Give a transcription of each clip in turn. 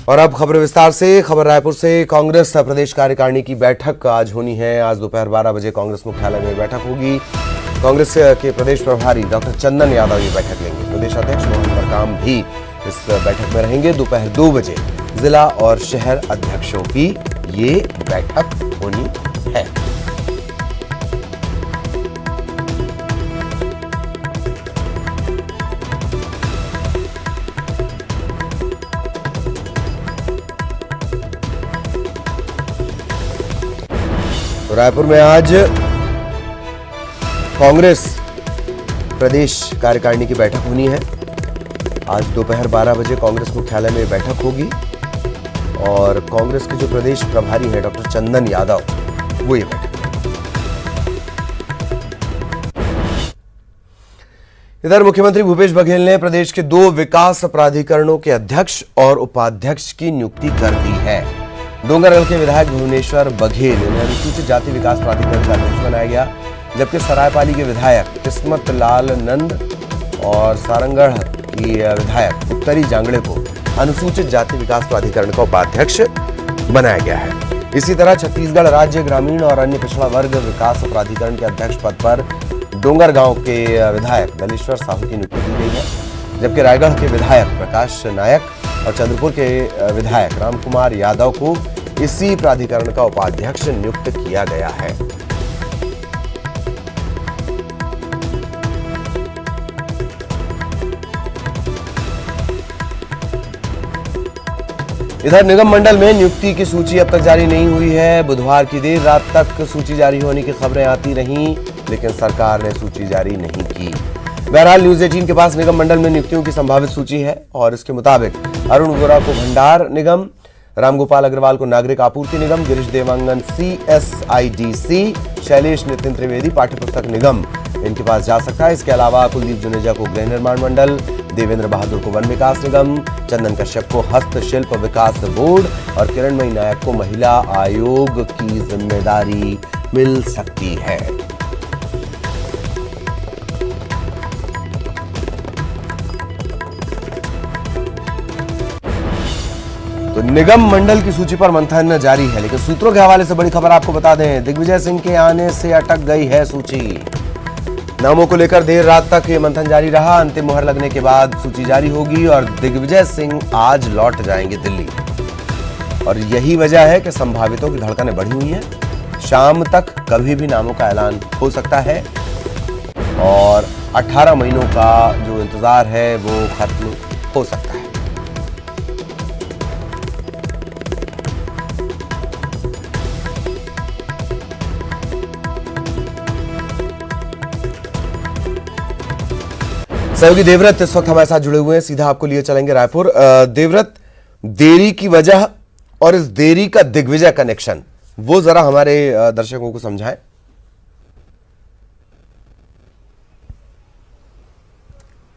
और अब खबर विस्तार से। खबर रायपुर से। कांग्रेस प्रदेश कार्यकारिणी की बैठक आज होनी है। आज दोपहर 12 बजे कांग्रेस मुख्यालय में बैठक होगी। कांग्रेस के प्रदेश प्रभारी डॉक्टर चंदन यादव ये बैठक लेंगे। प्रदेश अध्यक्ष मोहन मरकाम भी इस बैठक में रहेंगे। दोपहर 2 बजे जिला और शहर अध्यक्षों की ये बैठक होनी है। रायपुर में आज कांग्रेस प्रदेश कार्यकारिणी की बैठक होनी है। आज दोपहर 12 बजे कांग्रेस मुख्यालय में बैठक होगी और कांग्रेस के जो प्रदेश प्रभारी हैं डॉक्टर चंदन यादव वो ये बैठक। इधर मुख्यमंत्री भूपेश बघेल ने प्रदेश के 2 विकास प्राधिकरणों के अध्यक्ष और उपाध्यक्ष की नियुक्ति कर दी है। डोंगरगढ़ के विधायक भुवनेश्वर बघेल इन्हें अनुसूचित जाति विकास प्राधिकरण का अध्यक्ष बनाया गया, जबकि सरायपाली के विधायक किस्मत लाल नंद और सारंगढ़ की विधायक उत्तरी जांगड़े को अनुसूचित जाति विकास प्राधिकरण का उपाध्यक्ष बनाया गया है। इसी तरह छत्तीसगढ़ राज्य ग्रामीण और अन्य पिछड़ा वर्ग विकास प्राधिकरण के अध्यक्ष पद पर डोंगरगांव के विधायक दलेश्वर साहू की नियुक्ति की गई है, जबकि रायगढ़ के विधायक प्रकाश नायक और चंद्रपुर के विधायक रामकुमार यादव को इसी प्राधिकरण का उपाध्यक्ष नियुक्त किया गया है। इधर निगम मंडल में नियुक्ति की सूची अब तक जारी नहीं हुई है। बुधवार की देर रात तक सूची जारी होने की खबरें आती रहीं, लेकिन सरकार ने सूची जारी नहीं की। बहरहाल न्यूज 18 के पास निगम मंडल में नियुक्तियों की संभावित सूची है और इसके मुताबिक अरुण वोरा को भंडार निगम, रामगोपाल अग्रवाल को नागरिक आपूर्ति निगम, गिरीश देवांगन CSIDC, शैलेश नितिन त्रिवेदी पाठ्य पुस्तक निगम इनके पास जा सकता है। इसके अलावा कुलदीप जुनेजा को गृह निर्माण मंडल, देवेंद्र बहादुर को वन विकास निगम, चंदन कश्यप को हस्तशिल्प विकास बोर्ड और किरणमयी नायक को महिला आयोग की जिम्मेदारी मिल सकती है। तो निगम मंडल की सूची पर मंथन जारी है, लेकिन सूत्रों के हवाले से बड़ी खबर आपको बता दें, दिग्विजय सिंह के आने से अटक गई है सूची। नामों को लेकर देर रात तक ये मंथन जारी रहा। अंतिम मुहर लगने के बाद सूची जारी होगी और दिग्विजय सिंह आज लौट जाएंगे दिल्ली। और यही वजह है कि संभावितों की धड़कनें बढ़ी हुई हैं। शाम तक कभी भी नामों का ऐलान हो सकता है और 18 महीनों का जो इंतजार है वो खत्म हो सकता है। सहयोगी देवव्रत इस वक्त हमारे साथ जुड़े हुए हैं, सीधा आपको लिए चलेंगे रायपुर। देवव्रत, देरी की वजह और इस देरी का दिग्विजय कनेक्शन वो जरा हमारे दर्शकों को समझाएं।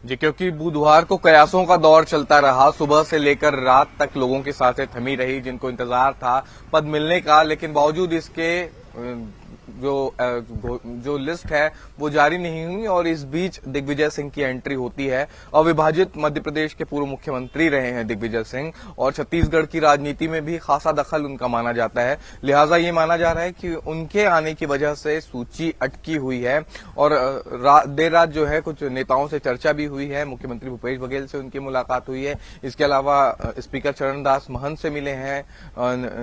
जी, क्योंकि बुधवार को कयासों का दौर चलता रहा, सुबह से लेकर रात तक लोगों की सांसें थमी रही, जिनको इंतजार था पद मिलने का, लेकिन बावजूद इसके जो लिस्ट है वो जारी नहीं हुई और इस बीच दिग्विजय सिंह की एंट्री होती है। अविभाजित मध्य प्रदेश के पूर्व मुख्यमंत्री रहे हैं दिग्विजय सिंह और छत्तीसगढ़ की राजनीति में भी खासा दखल उनका माना जाता है। लिहाजा ये माना जा रहा है कि उनके आने की वजह से सूची अटकी हुई है और देर रात जो है कुछ नेताओं से चर्चा भी हुई है। मुख्यमंत्री भूपेश बघेल से उनकी मुलाकात हुई है। इसके अलावा स्पीकर चरणदास महंत से मिले हैं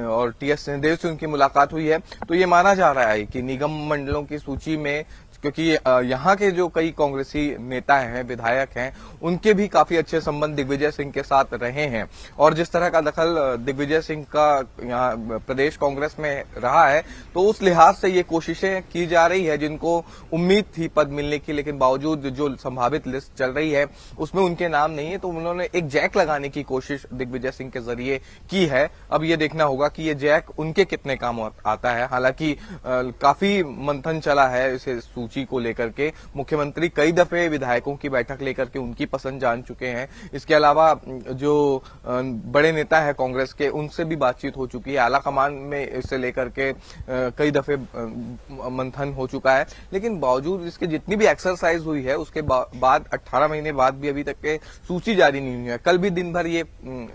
और TS सिंहदेव से उनकी मुलाकात हुई है। तो ये माना जा रहा है कि निगम मंडलों की सूची में, क्योंकि यहाँ के जो कई कांग्रेसी नेता हैं, विधायक हैं, उनके भी काफी अच्छे संबंध दिग्विजय सिंह के साथ रहे हैं और जिस तरह का दखल दिग्विजय सिंह का यहाँ प्रदेश कांग्रेस में रहा है, तो उस लिहाज से ये कोशिशें की जा रही है जिनको उम्मीद थी पद मिलने की, लेकिन बावजूद जो संभावित लिस्ट चल रही है उसमें उनके नाम नहीं है, तो उन्होंने एक जैक लगाने की कोशिश दिग्विजय सिंह के जरिए की है। अब ये देखना होगा कि ये जैक उनके कितने काम आता है। हालांकि काफी मंथन चला है इसे सूची सूची को लेकर के मुख्यमंत्री कई दफे विधायकों की बैठक लेकर के उनकी पसंद जान चुके हैं। इसके अलावा जो बड़े नेता है कांग्रेस के, उनसे भी बातचीत हो चुकी है। आला कमान में इससे लेकर के कई दफे मंथन हो चुका है, लेकिन बावजूद इसके जितनी भी एक्सरसाइज हुई है उसके बाद 18 महीने बाद भी अभी तक के सूची जारी नहीं हुई है। कल भी दिन भर ये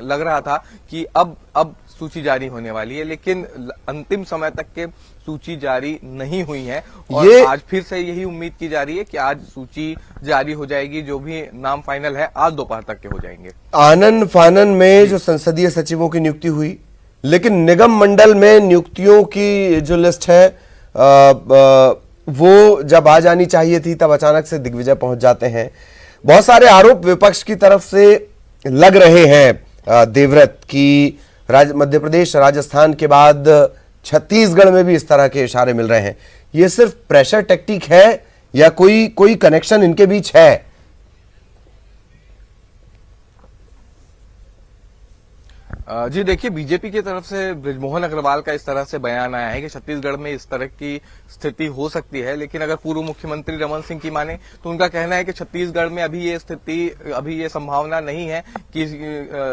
लग रहा था कि अब सूची जारी होने वाली है, लेकिन अंतिम समय तक के सूची जारी नहीं हुई है और आज फिर से यही उम्मीद की जा रही है कि आज सूची जारी हो जाएगी। जो भी नाम फाइनल है आज दोपहर तक के हो जाएंगे। आनन फानन में जो संसदीय सचिवों की नियुक्ति हुई, लेकिन निगम मंडल में नियुक्तियों की जो लिस्ट है वो जब आ जानी चाहिए थी तब अचानक से दिग्विजय पहुंच जाते हैं। बहुत सारे आरोप विपक्ष की तरफ से लग रहे हैं देवव्रत की मध्य प्रदेश राजस्थान के बाद छत्तीसगढ़ में भी इस तरह के इशारे मिल रहे हैं। ये सिर्फ प्रेशर टैक्टिक है या कोई कनेक्शन इनके बीच है? जी देखिए, बीजेपी की तरफ से बृजमोहन अग्रवाल का इस तरह से बयान आया है कि छत्तीसगढ़ में इस तरह की स्थिति हो सकती है, लेकिन अगर पूर्व मुख्यमंत्री रमन सिंह की माने तो उनका कहना है कि छत्तीसगढ़ में अभी ये संभावना नहीं है कि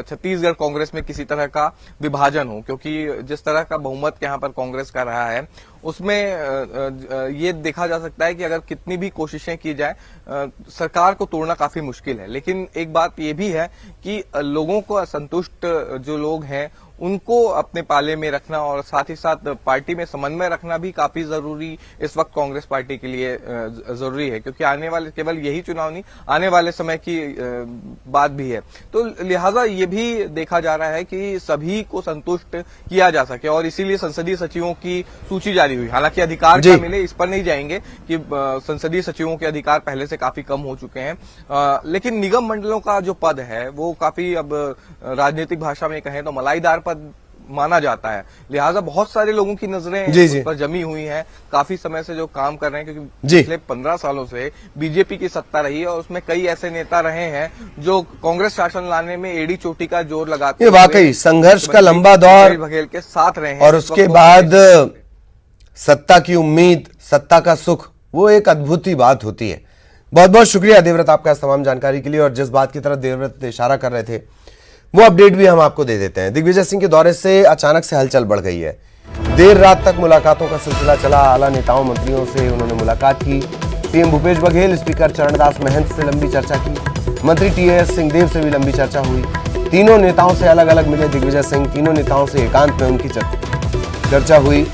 छत्तीसगढ़ कांग्रेस में किसी तरह का विभाजन हो, क्योंकि जिस तरह का बहुमत यहाँ पर कांग्रेस का रहा है उसमें ये देखा जा सकता है कि अगर कितनी भी कोशिशें की जाए सरकार को तोड़ना काफी मुश्किल है। लेकिन एक बात ये भी है कि लोगों को असंतुष्ट जो लोग हैं उनको अपने पाले में रखना और साथ ही साथ पार्टी में समन्वय रखना भी काफी जरूरी इस वक्त कांग्रेस पार्टी के लिए जरूरी है, क्योंकि आने वाले केवल यही चुनाव नहीं, आने वाले समय की बात भी है। तो लिहाजा ये भी देखा जा रहा है कि सभी को संतुष्ट किया जा सके और इसीलिए संसदीय सचिवों की सूची जारी हुई। हालांकि अधिकार क्या मिले इस पर नहीं जाएंगे कि संसदीय सचिवों के अधिकार पहले से काफी कम हो चुके हैं, लेकिन निगम मंडलों का जो पद है वो काफी अब राजनीतिक भाषा में कहें तो मलाईदार पद माना जाता है। लिहाजा बहुत सारे लोगों की नजरें उस पर जमी हुई हैं, काफी समय से जो काम कर रहे हैं, क्योंकि पिछले 15 सालों से बीजेपी की सत्ता रही है और उसमें कई ऐसे नेता रहे हैं जो कांग्रेस शासन लाने में एड़ी चोटी का जोर लगाते हैं। वाकई संघर्ष का लंबा दौर बघेल के साथ रहे हैं और उसके बाद सत्ता की उम्मीद, सत्ता का सुख, वो एक अद्भुत ही बात होती है। बहुत बहुत शुक्रिया देवव्रत आपका इस तमाम जानकारी के लिए। और जिस बात की तरफ देवव्रत इशारा कर रहे थे वो अपडेट भी हम आपको दे देते हैं। दिग्विजय सिंह के दौरे से अचानक से हलचल बढ़ गई है। देर रात तक मुलाकातों का सिलसिला चला। आला नेताओं मंत्रियों से उन्होंने मुलाकात की। सीएम भूपेश बघेल, स्पीकर चरणदास महंत से लंबी चर्चा की। मंत्री टीएस सिंहदेव से भी लंबी चर्चा हुई। तीनों नेताओं से अलग अलग मिले दिग्विजय सिंह। तीनों नेताओं से एकांत में उनकी चर्चा हुई।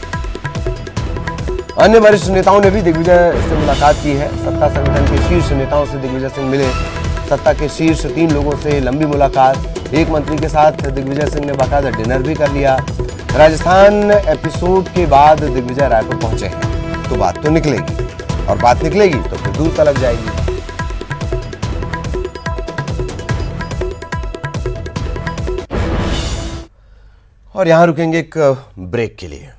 अन्य वरिष्ठ नेताओं ने भी दिग्विजय से मुलाकात की है। सत्ता संगठन के शीर्ष नेताओं से दिग्विजय सिंह मिले। सत्ता के शीर्ष 3 लोगों से लंबी मुलाकात। एक मंत्री के साथ दिग्विजय सिंह ने बाकायदा डिनर भी कर लिया। राजस्थान एपिसोड के बाद दिग्विजय रायपुर पहुंचे हैं, तो बात तो निकलेगी, और बात निकलेगी तो फिर दूर तलक जाएगी। और यहां रुकेंगे एक ब्रेक के लिए।